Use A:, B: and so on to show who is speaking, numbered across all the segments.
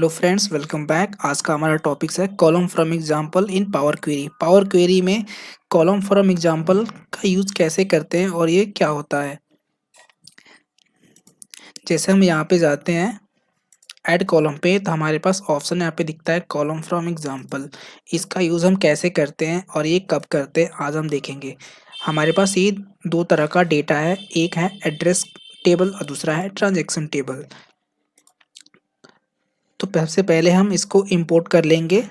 A: Hello friends, welcome back. आज का हमारा टॉपिक्स है column from example in power query. Power query में कॉलम फ्रॉम एग्जांपल का यूज कैसे करते हैं और ये क्या होता है। जैसे हम यहाँ पे जाते हैं ऐड कॉलम पे, तो हमारे पास ऑप्शन यहाँ पे दिखता है कॉलम फ्रॉम एग्जांपल। इसका यूज हम कैसे करते हैं और ये कब करते हैं आज हम देखेंगे। हमारे पास ये दो तरह का डेटा है, एक है एड्रेस टेबल और दूसरा है ट्रांजेक्शन टेबल। तो सबसे पहले हम इसको इंपोर्ट कर लेंगे।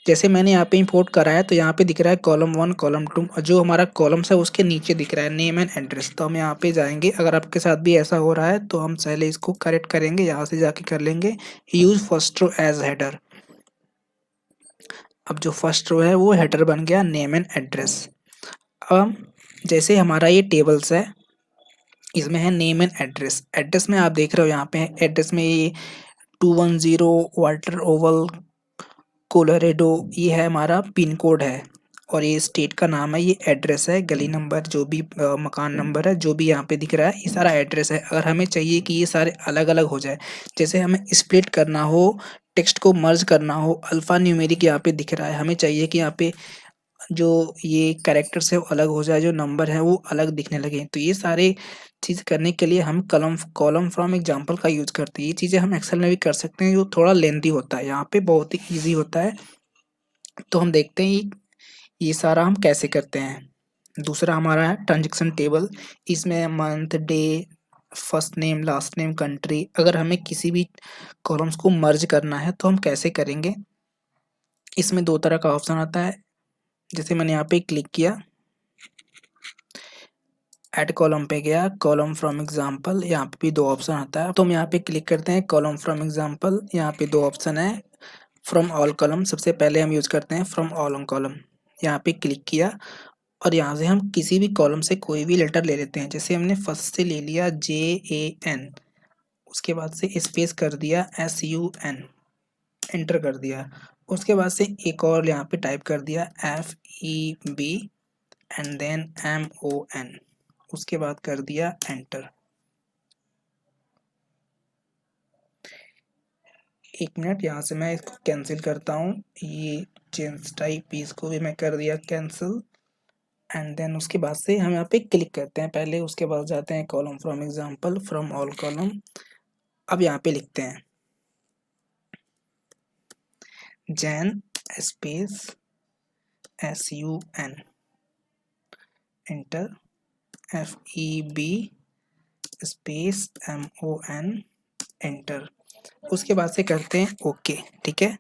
A: जैसे मैंने यहाँ पे इंपोर्ट करा है तो यहाँ पे दिख रहा है कॉलम 1 कॉलम 2 और जो हमारा कॉलम्स है उसके नीचे दिख रहा है नेम एंड एड्रेस। तो हम यहाँ पे जाएंगे, अगर आपके साथ भी ऐसा हो रहा है तो हम पहले इसको करेक्ट करेंगे, यहाँ से जाके कर लेंगे use first row as header. अब जो फर्स्ट रो है वो हेडर बन गया नेम एंड एड्रेस। अब जैसे हमारा ये टेबल्स है, इसमें है नेम एंड एड्रेस। एड्रेस में आप देख रहे हो यहाँ पे एड्रेस में ये 210 वाटर ओवल कोलोरेडो, ये है हमारा पिन कोड है और ये स्टेट का नाम है, ये एड्रेस है, गली नंबर जो भी मकान नंबर है जो भी यहाँ पे दिख रहा है ये सारा एड्रेस है। अगर हमें चाहिए कि ये सारे अलग अलग हो जाए, जैसे हमें स्प्लिट करना हो, टेक्स्ट को मर्ज करना हो, अल्फा न्यूमेरिक यहाँ पे दिख रहा है, हमें चाहिए कि यहाँ पे जो ये कैरेक्टर्स है वो अलग हो जाए, जो नंबर है वो अलग दिखने लगे, तो ये सारे चीज़ करने के लिए हम कॉलम फ्रॉम एग्जांपल का यूज करते हैं। ये चीज़ें हम एक्सेल में भी कर सकते हैं, जो थोड़ा लेंथी होता है, यहाँ पे बहुत ही ईजी होता है। तो हम देखते हैं ये सारा हम कैसे करते हैं। दूसरा हमारा है ट्रांजेक्शन टेबल। इसमें month, day, first name, last name, country. अगर हमें किसी भी कॉलम्स को मर्ज करना है तो हम कैसे करेंगे। इसमें दो तरह का ऑप्शन आता है। जैसे मैंने यहाँ पे क्लिक किया, ऐड कॉलम पे गया, कॉलम फ्रॉम एग्जांपल, यहाँ पे भी दो ऑप्शन आता है। तो हम यहाँ पे क्लिक करते हैं कॉलम फ्रॉम एग्जांपल, यहाँ पे दो ऑप्शन है फ्रॉम ऑल कॉलम। सबसे पहले हम यूज करते हैं फ्रॉम ऑल कॉलम। यहाँ पे क्लिक किया और यहाँ से हम किसी भी कॉलम से कोई भी लेटर ले लेते हैं। जैसे हमने फर्स्ट से ले लिया JAN, उसके बाद से स्पेस कर दिया SUN, एंटर कर दिया। उसके बाद से एक और यहाँ पे टाइप कर दिया FEB एंड देन MON, उसके बाद कर दिया एंटर। एक मिनट, यहाँ से मैं इसको कैंसिल करता हूँ, ये चेंज टाइप इसको भी मैं कर दिया कैंसिल। एंड देन उसके बाद से हम यहाँ पे क्लिक करते हैं पहले, उसके बाद जाते हैं column from example, from all column. अब यहाँ पे लिखते हैं Jain space SUN, enter, FEB space MON, enter. उसके बाद से करते हैं ओके, ठीक है।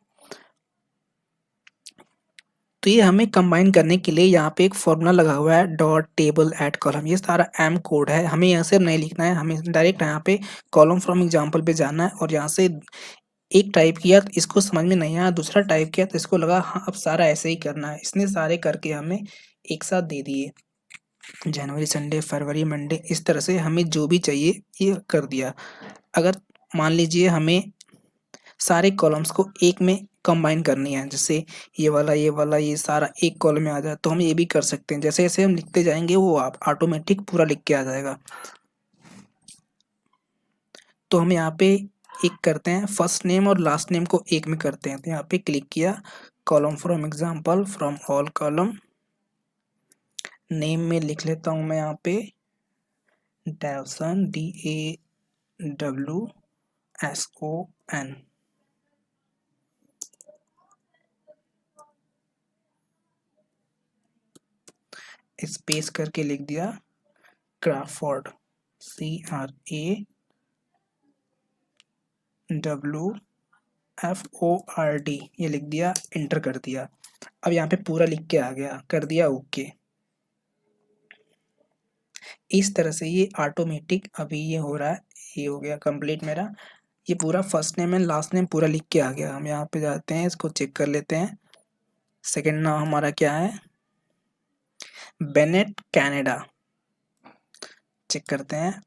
A: तो ये हमें कंबाइन करने के लिए यहाँ पे एक फॉर्मूला लगा हुआ है डॉट टेबल एट कॉलम। ये सारा एम कोड है, हमें यहाँ से नहीं लिखना है, हमें डायरेक्ट यहाँ पे कॉलम फ्रॉम एग्जांपल पे जाना है और यहाँ से एक टाइप किया तो इसको समझ में नहीं आया, दूसरा टाइप किया तो इसको लगा हाँ अब सारा ऐसे ही करना है। इसने सारे करके हमें एक साथ दे दिए, जनवरी, संडे, फरवरी, मंडे, इस तरह से हमें जो भी चाहिए ये कर दिया। अगर मान लीजिए हमें सारे कॉलम्स को एक में कंबाइन करनी है, जैसे ये वाला ये सारा एक कॉलम में आ जाए, तो हम ये भी कर सकते हैं। जैसे जैसे हम लिखते जाएंगे वो आप ऑटोमेटिक पूरा लिख के आ जाएगा। तो हम यहाँ पे एक करते हैं, फर्स्ट नेम और लास्ट नेम को एक में करते हैं। तो यहाँ पे क्लिक किया, column from example, from all column, name में लिख लेता हूँ मैं यहाँ पे डेवसन, DAWSON, स्पेस करके लिख दिया क्राफोर्ड, CRAWFORD, ये लिख दिया, एंटर कर दिया। अब यहाँ पे पूरा लिख के आ गया, कर दिया ओके। इस तरह से ये ऑटोमेटिक अभी ये हो रहा है, ये हो गया कंप्लीट मेरा। ये पूरा first name and last name पूरा लिख के आ गया। हम यहाँ पे जाते हैं, इसको चेक कर लेते हैं। सेकंड नाम हमारा क्या है, बेनेट कनाडा, चेक करते हैं।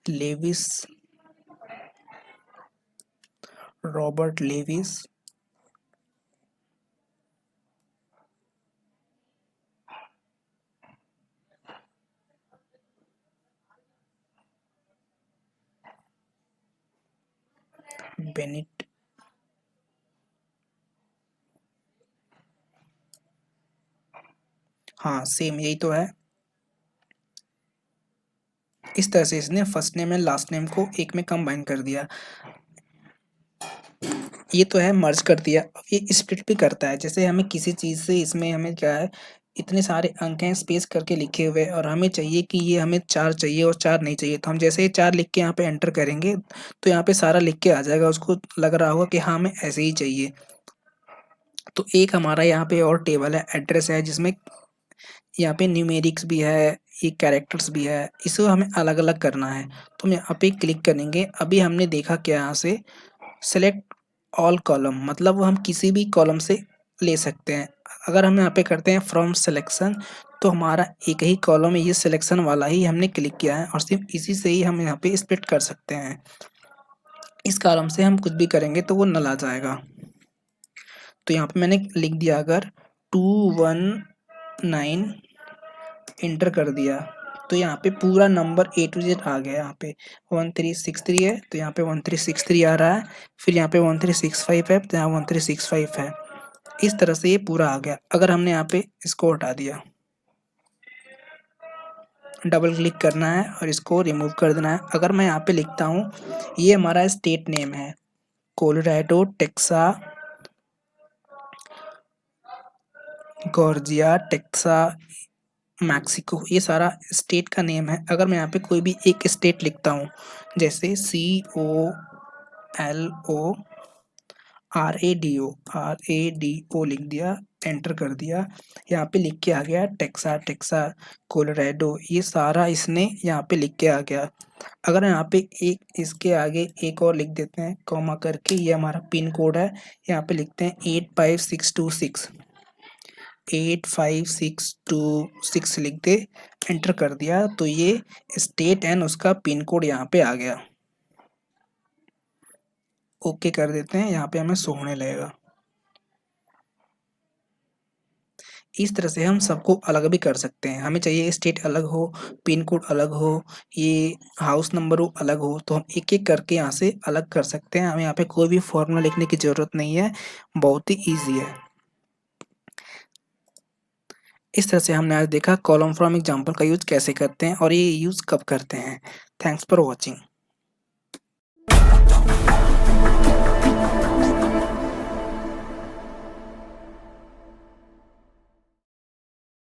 A: लेविस, रॉबर्ट लेविस, बेनिट, हाँ सेम यही तो है। इस तरह से इसने first name and last name को एक में कंबाइन कर दिया। ये तो है मर्ज कर दिया। अब ये स्प्लिट भी करता है, जैसे हमें किसी चीज़ से इसमें हमें क्या है, इतने सारे अंक हैं स्पेस करके लिखे हुए और हमें चाहिए कि ये हमें 4 चाहिए और 4 नहीं चाहिए, तो हम जैसे ही 4 लिख के यहाँ पे एंटर करेंगे तो यहाँ पे सारा लिख के आ जाएगा, उसको लग रहा होगा कि हाँ हमें ऐसे ही चाहिए। तो एक हमारा यहाँ पे और टेबल है एड्रेस है, जिसमें यहाँ पे न्यूमेरिक्स भी है, ये कैरेक्टर्स भी है, इसको हमें अलग अलग करना है। तो हम यहाँ पे क्लिक करेंगे। अभी हमने देखा क्या यहाँ से, सेलेक्ट ऑल कॉलम, मतलब वो हम किसी भी कॉलम से ले सकते हैं। अगर हम यहाँ पे करते हैं फ्रॉम सिलेक्शन, तो हमारा एक ही कॉलम है, ये सिलेक्शन वाला ही हमने क्लिक किया है और सिर्फ इसी से ही हम यहाँ पे स्प्लिट कर सकते हैं। इस कॉलम से हम कुछ भी करेंगे तो वो नल आ जाएगा। तो यहाँ पे मैंने लिख दिया अगर 219 एंटर कर दिया, तो यहाँ पे पूरा नंबर ए टू जेड आ गया। यहाँ पे 1363 है तो यहाँ पे 1363 आ रहा है, फिर यहाँ पे 1365 है तो यहाँ 1365 है। इस तरह से ये पूरा आ गया। अगर हमने यहाँ पे इसको हटा दिया, डबल क्लिक करना है और इसको रिमूव कर देना है। अगर मैं यहाँ पे लिखता हूँ, ये हमारा स्टेट नेम है Colorado, taxa, Georgia, taxa, Mexico, ये सारा स्टेट का नेम है। अगर मैं यहाँ पे कोई भी एक स्टेट लिखता हूँ, जैसे COLO RADO लिख दिया, एंटर कर दिया, यहाँ पे लिख के आ गया टेक्सा कोलोराडो, ये सारा इसने यहाँ पे लिख के आ गया। अगर यहाँ पे एक इसके आगे एक और लिख देते हैं कॉमा करके, ये हमारा पिन कोड है, यहाँ पे लिखते हैं 85626, 85626 लिख दे, एंटर कर दिया, तो ये स्टेट एंड उसका पिन कोड यहाँ पे आ गया। ओके कर देते हैं, यहाँ पे हमें शो होने लगेगा। इस तरह से हम सबको अलग भी कर सकते हैं। हमें चाहिए स्टेट अलग हो, पिन कोड अलग हो, ये हाउस नंबर हो अलग हो, तो हम एक एक करके यहाँ से अलग कर सकते हैं। हमें यहाँ पे कोई भी फॉर्मूला लिखने की ज़रूरत नहीं है, बहुत ही ईजी है। इस तरह से हमने आज देखा कॉलम फ्रॉम एग्जाम्पल का यूज़ कैसे करते हैं और ये यूज़ कब करते हैं। Thanks for watching.